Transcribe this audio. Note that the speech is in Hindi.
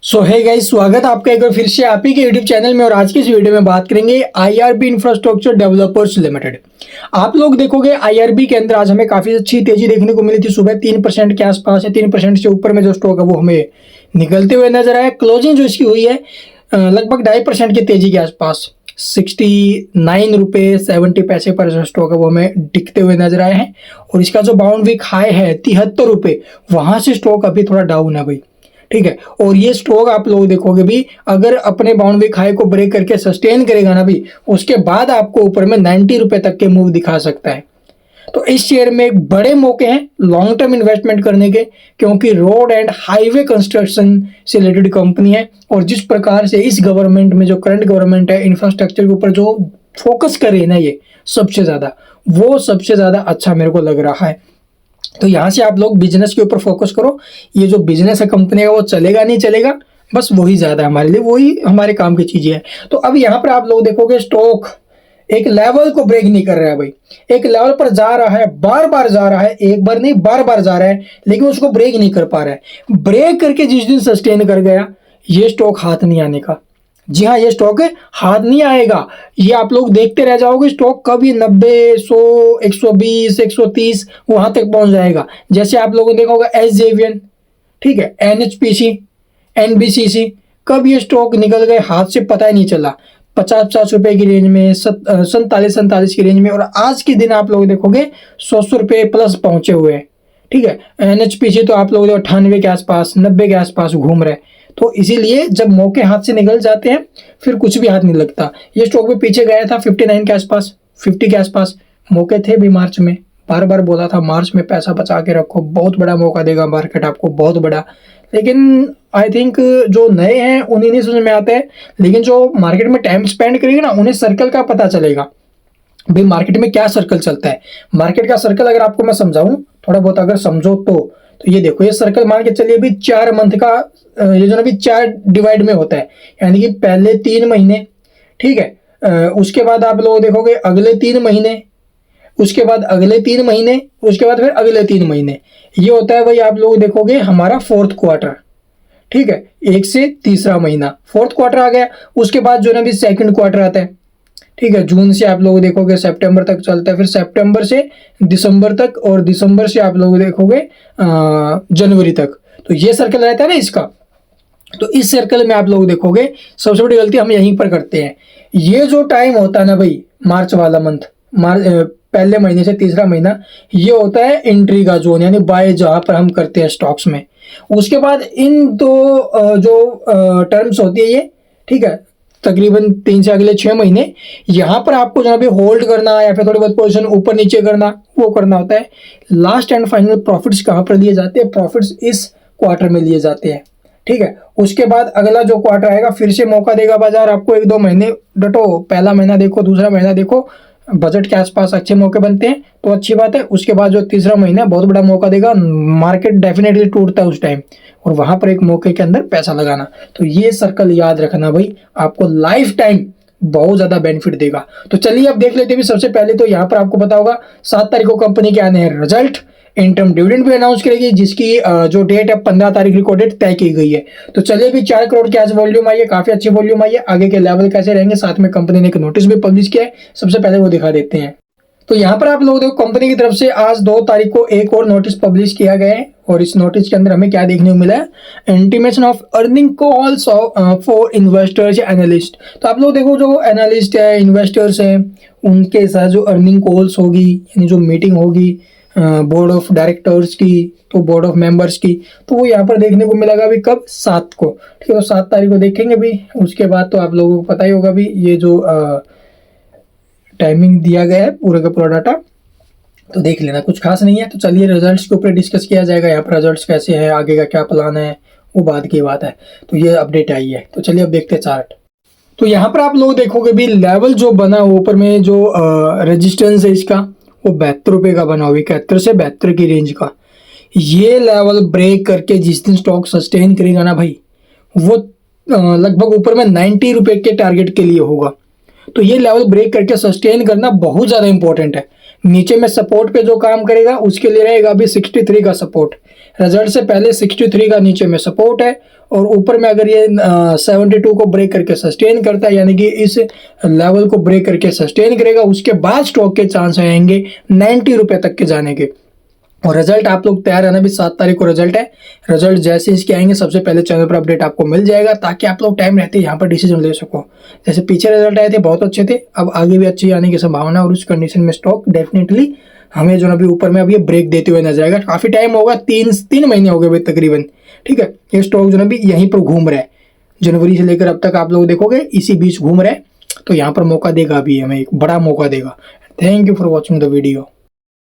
सो है गाइस, स्वागत है आपका एक बार फिर से आप ही के यूट्यूब चैनल में। और आज की इस वीडियो में बात करेंगे आईआरबी इंफ्रास्ट्रक्चर डेवलपर्स लिमिटेड। आप लोग देखोगे आईआरबी के अंदर आज हमें काफी अच्छी तेजी देखने को मिली थी। सुबह 3% के आसपास है, 3% से ऊपर में जो स्टॉक है वो हमें निकलते हुए नजर आया। क्लोजिंग जो इसकी हुई है लगभग 2.5% की तेजी के आसपास, 69 रुपये 70 पैसे पर जो स्टॉक है वो हमें दिखते हुए नजर आए हैं। और इसका जो बाउंड वीक हाई है 73 रुपये, वहां से स्टॉक अभी थोड़ा डाउन है भाई, ठीक है। और ये स्टॉक आप लोग देखोगे भी अगर अपने बाउंड वीक हाई को ब्रेक करके सस्टेन करेगा ना भी, उसके बाद आपको ऊपर में 90 रुपए तक के मूव दिखा सकता है। तो इस शेयर में बड़े मौके हैं लॉन्ग टर्म इन्वेस्टमेंट करने के, क्योंकि रोड एंड हाईवे कंस्ट्रक्शन से रिलेटेड कंपनी है। और जिस प्रकार से इस गवर्नमेंट में, जो करंट गवर्नमेंट है, इंफ्रास्ट्रक्चर के ऊपर जो फोकस करे ना ये सबसे ज्यादा, वो सबसे ज्यादा अच्छा मेरे को लग रहा है। तो यहां से आप लोग बिजनेस के ऊपर फोकस करो। ये जो बिजनेस है कंपनी का वो चलेगा नहीं चलेगा, बस वही ज्यादा हमारे लिए, वही हमारे काम की चीजें है। तो अब यहाँ पर आप लोग देखोगे स्टॉक एक लेवल को ब्रेक नहीं कर रहा है भाई, एक लेवल पर जा रहा है, बार बार जा रहा है, एक बार नहीं बार बार जा रहा है, लेकिन उसको ब्रेक नहीं कर पा रहा है। ब्रेक करके जिस दिन सस्टेन कर गया, ये स्टॉक हाथ नहीं आने का। जी हाँ, ये स्टॉक हाथ नहीं आएगा। ये आप लोग देखते रह जाओगे स्टॉक कब ये 90, 100, 120, 130 वहां तक पहुंच जाएगा। जैसे आप लोगों ने देखा होगा एसजेवीएन, ठीक है, एनएचपीसी, एनबीसीसी, कब ये स्टॉक निकल गए हाथ से पता ही नहीं चला। 50-50 रुपए की रेंज में, 47-47 की रेंज में, और आज के दिन आप लोग देखोगे 100 रुपए प्लस पहुंचे हुए हैं, ठीक है। एनएचपीसी तो आप लोग 98 के आसपास, 90 के आसपास घूम रहे। तो इसीलिए जब मौके हाथ से निकल जाते हैं फिर कुछ भी हाथ नहीं लगता। ये स्टॉक भी पीछे गया था 59 के आसपास, 50 के आसपास मौके थे भी मार्च में। बार बार बोला था मार्च में पैसा बचा के रखो, बहुत बड़ा मौका देगा मार्केट आपको, बहुत बड़ा। लेकिन आई थिंक जो नए हैं उन्हें नहीं समझ में आता है, लेकिन जो मार्केट में टाइम स्पेंड करेंगे ना, उन्हें सर्कल का पता चलेगा भाई मार्केट में क्या सर्कल चलता है। मार्केट का सर्कल अगर आपको मैं समझाऊं थोड़ा बहुत, अगर समझो तो ये देखो, ये सर्कल मान के चलिए अभी 4 मंथ का, ये जो अभी 4 डिवाइड में होता है, यानी कि पहले 3 महीने, ठीक है, उसके बाद आप लोग देखोगे अगले 3 महीने, उसके बाद अगले 3 महीने, उसके बाद फिर अगले 3 महीने। ये होता है भाई आप लोग देखोगे हमारा 4th क्वार्टर, ठीक है, 1 से तीसरा महीना 4th क्वार्टर आ गया। उसके बाद जो है अभी 2nd क्वार्टर आता है, ठीक है, जून से आप लोग देखोगे सितंबर तक चलता है, फिर सितंबर से दिसंबर तक, और दिसंबर से आप लोग देखोगे जनवरी तक। तो ये सर्कल रहता है ना इसका। तो इस सर्कल में आप लोग देखोगे सबसे बड़ी गलती हम यहीं पर करते हैं। ये जो टाइम होता है ना भाई, मार्च वाला मंथ, पहले महीने से तीसरा महीना, ये होता है एंट्री का जोन, यानी बाय जहां पर हम करते हैं स्टॉक्स में। उसके बाद इन दो जो टर्म्स होती है ये, ठीक है, तकरीबन 3 से अगले 6 महीने, यहाँ पर आपको जहाँ पे होल्ड करना या फिर थोड़ी बहुत पोजीशन ऊपर नीचे करना, वो करना होता है। लास्ट एंड फाइनल प्रॉफिट्स कहाँ पर लिए जाते हैं? प्रॉफिट्स इस क्वार्टर में लिए जाते हैं, ठीक है। उसके बाद अगला जो क्वार्टर आएगा फिर से मौका देगा बाजार आपको, 1-2 महीने डटो, पहला महीना देखो, दूसरा महीना देखो, बजट के आसपास अच्छे मौके बनते हैं तो अच्छी बात है। उसके बाद जो तीसरा महीना बहुत बड़ा मौका देगा, मार्केट डेफिनेटली टूटता है उस टाइम, और वहां पर एक मौके के अंदर पैसा लगाना। तो ये सर्कल याद रखना भाई, आपको लाइफ टाइम बहुत ज्यादा बेनिफिट देगा। तो चलिए अब देख लेते हैं। सबसे पहले तो यहाँ पर आपको पता होगा 7 तारीख को कंपनी के आने हैं रिजल्ट, इंटरम डिविडेंड भी अनाउंस करेगी, जिसकी जो डेट है 15 तारीख रिकॉर्ड डेट तय की गई है। तो चलिए भी 4 करोड़ की आज वॉल्यूम आई है, काफी अच्छी वॉल्यूम आई है। आगे के लेवल कैसे रहेंगे, साथ में कंपनी ने एक नोटिस भी पब्लिश किया है, सबसे पहले वो दिखा देते हैं। तो यहाँ पर आप लोग देखो कंपनी की तरफ से आज 2 तारीख को एक और नोटिस पब्लिश किया गया है, और इस नोटिस के अंदर हमें क्या देखने को मिला है? Intimation of earning calls for investors analyst. तो आप लोग देखो जो एनालिस्ट है, इन्वेस्टर्स हैं, उनके साथ जो अर्निंग कॉल्स होगी, यानी जो मीटिंग होगी बोर्ड ऑफ डायरेक्टर्स की, तो बोर्ड ऑफ मेंबर्स की, तो वो यहाँ पर देखने को मिलेगा भी कब? 7 को, ठीक है। तो 7 तारीख को देखेंगे भी। उसके बाद तो आप लोगों को पता ही होगा भी ये जो टाइमिंग दिया गया है पूरे का पूरा डाटा, तो देख लेना, कुछ खास नहीं है। तो चलिए रिजल्ट्स के ऊपर डिस्कस किया जाएगा। यहाँ पर रिजल्ट्स कैसे हैं, आगे का क्या प्लान है, वो बाद की बात है। तो ये अपडेट आई है, तो चलिए अब देखते हैं चार्ट। तो यहाँ पर आप लोग देखोगे भी लेवल जो बना ऊपर में, जो रेजिस्टेंस है इसका, वो 72 रुपये का बना हुआ, 71 से 72 की रेंज का। ये लेवल ब्रेक करके जिस दिन स्टॉक सस्टेन करेगा ना भाई, वो लगभग ऊपर में 90 रुपये के टारगेट के लिए होगा। तो ये लेवल ब्रेक करके सस्टेन करना बहुत ज़्यादा इंपॉर्टेंट है, नीचे में सपोर्ट पे जो काम करेगा उसके लिए रहेगा अभी 63 का सपोर्ट। रिजल्ट से पहले 63 का नीचे में सपोर्ट है, और ऊपर में अगर ये 72 को ब्रेक करके सस्टेन करता है, यानी कि इस लेवल को ब्रेक करके सस्टेन करेगा, उसके बाद स्टॉक के चांस आएंगे 90 रुपए तक के जाने के। और रिजल्ट आप लोग तैयार रहना भी, 7 तारीख को रिजल्ट है। रिजल्ट जैसे इसके आएंगे सबसे पहले चैनल पर अपडेट आपको मिल जाएगा, ताकि आप लोग टाइम रहते यहाँ पर डिसीजन ले सको। जैसे पीछे रिजल्ट आए थे बहुत अच्छे थे, अब आगे भी अच्छे आने की संभावना, और उस कंडीशन में स्टॉक डेफिनेटली हमें जो अभी ऊपर में अभी ब्रेक देते हुए नजर आएगा। काफी टाइम होगा, 3 महीने हो गए भाई तकरीबन, ठीक है। ये स्टॉक जो अभी यहीं पर घूम रहा है, जनवरी से लेकर अब तक आप लोग देखोगे इसी बीच घूम रहा है, तो यहाँ पर मौका देगा, अभी हमें एक बड़ा मौका देगा। Thank you for watching the video.